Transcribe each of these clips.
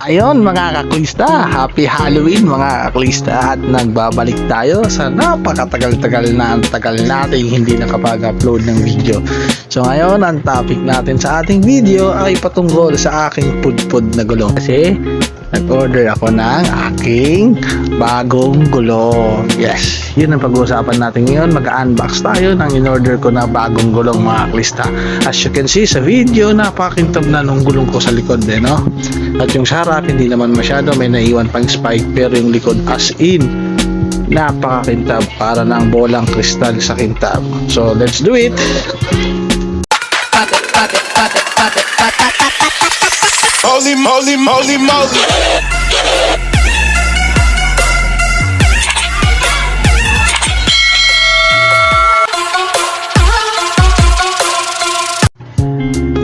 Ayon mga kaklista, happy Halloween mga kaklista, at nagbabalik tayo sa napakatagal-tagal na ang tagal natin hindi nakapag-upload ng video. So ngayon ang topic natin sa ating video ay patungkol sa aking pudpud na gulong. Kasi nag-order ako ng aking bagong gulong. Yes, yun ang pag-uusapan natin ngayon. Mag-unbox tayo ng in-order ko na bagong gulong mga kaklista. As you can see sa video, napakakintab na nung gulong ko sa likod no? At yung sa harap hindi naman masyado, may naiwan pang spike, pero yung likod as in napakakintab, para ng bolang kristal sa kintab. So let's do it. Holy moly, moly, moly.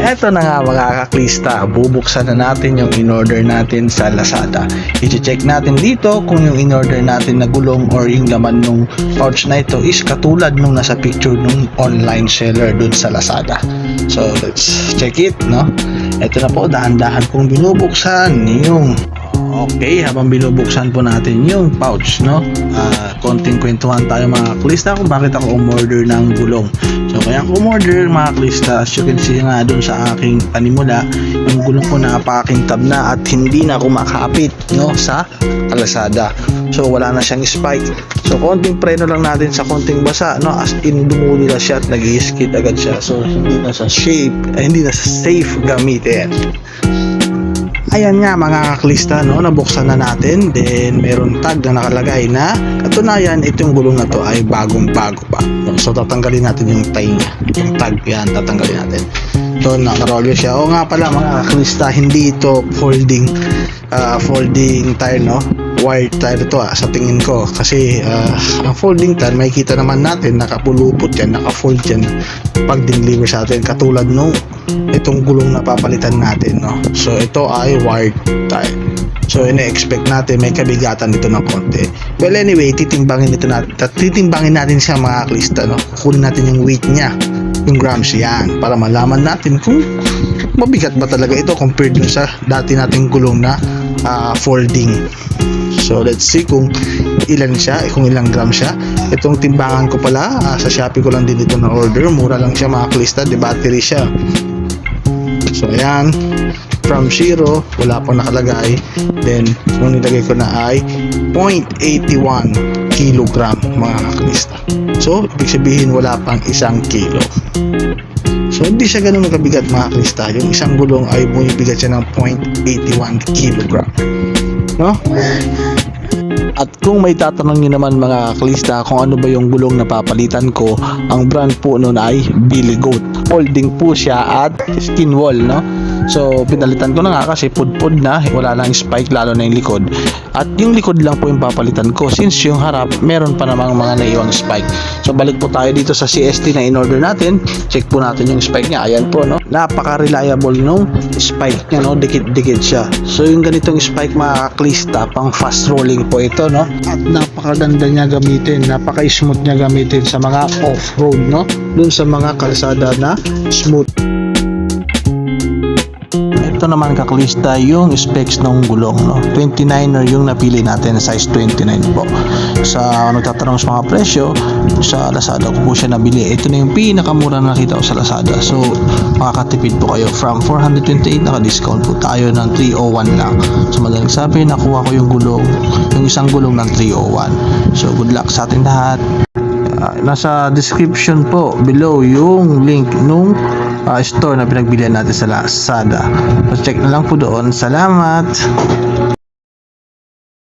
Eto na nga mga kaklista, bubuksan na natin yung in-order natin sa Lazada. I-check natin dito kung yung in-order natin na gulong or yung laman nung pouch na ito is katulad nung nasa picture nung online seller dun sa Lazada. So let's check it, no? Eto na po, dahan-dahan kong binubuksan yung habang binubuksan po natin yung pouch, no? Konting kwentuhan tayo mga kaklista kung bakit ako umorder ng gulong. So kaya ako umorder mga kaklista, as you can see nga dun sa aking panimula, yung gulong ko napakakintab na at hindi na ako makapit, no, sa Lazada. So wala na siyang spike. So konting preno lang natin sa konting basa, no, as in dumuli na siya at nag-i-skid agad siya. So hindi na sa hindi na safe gamitin. Ayan nga mga kaklista, no, nabuksan na natin. Then meron tag na nakalagay na katunayan itong gulong na to ay bagong-bago pa. So tatanggalin natin yung tie niya. Yung tag yan, tatanggalin natin. So nakarolyo siya. O nga pala mga kaklista, hindi ito folding tire, no, wire tire ito sa tingin ko. Kasi ang folding tire, makikita naman natin nakapulupot yan, nakafold yan pag deliver sa atin, katulad nung itong gulong na papalitan natin, no. So ito ay wired tire. So ine-expect natin may kabigatan dito ng konti. Well anyway, titimbangin natin siya mga kaklista, no. Kukunin natin yung weight niya, yung grams yan, para malaman natin kung mabigat ba talaga ito compared dun sa dati nating gulong na folding. So let's see kung ilan siya, kung ilang gram siya. Itong timbangan ko pala, sa Shopee ko lang din ito na order. Mura lang siya mga kaklista, di battery siya. So ayan, from 0, wala pang nakalagay. Then yung nilagay ko na ay 0.81 kilogram mga kaklista. So ibig sabihin wala pang 1 kilo. So hindi siya ganun kabigat mga kaklista. Yung isang gulong ay bumibigat siya ng 0.81 kilogram, no? At kung may tatanong nyo naman mga kaklista kung ano ba yung gulong na papalitan ko, ang brand po nun ay Billy Goat. Folding po siya at skin wall, no? So pinalitan ko na nga kasi pudpud na, wala lang spike, lalo na yung likod. At yung likod lang po yung papalitan ko, since yung harap meron pa namang mga naiwang spike. So balik po tayo dito sa CST na in-order natin. Check po natin yung spike niya. Ayan po, no, napaka-reliable nung spike niya, no, dikit-dikit siya. So yung ganitong spike mga kaklista, pang fast rolling po ito, no, at napakaganda niya gamitin, napaka-smooth niya gamitin sa mga off-road, no, dun sa mga kalsada na smooth. Ito naman kaklista yung specs ng gulong, no, 29er yung napili natin, size 29 po. Sa nagtatanong sa mga presyo, sa Lazada ko po siya nabili. Ito na yung pinakamura na nakita ko sa Lazada. So makakatipid po kayo from 428, naka-discount po tayo ng 301 lang. So madaling sabi, nakuha ko yung gulong, yung isang gulong ng 301. So good luck sa ating lahat. Nasa description po below yung link nung store na pinagbilihan natin sa Lazada. So check na lang po doon. Salamat.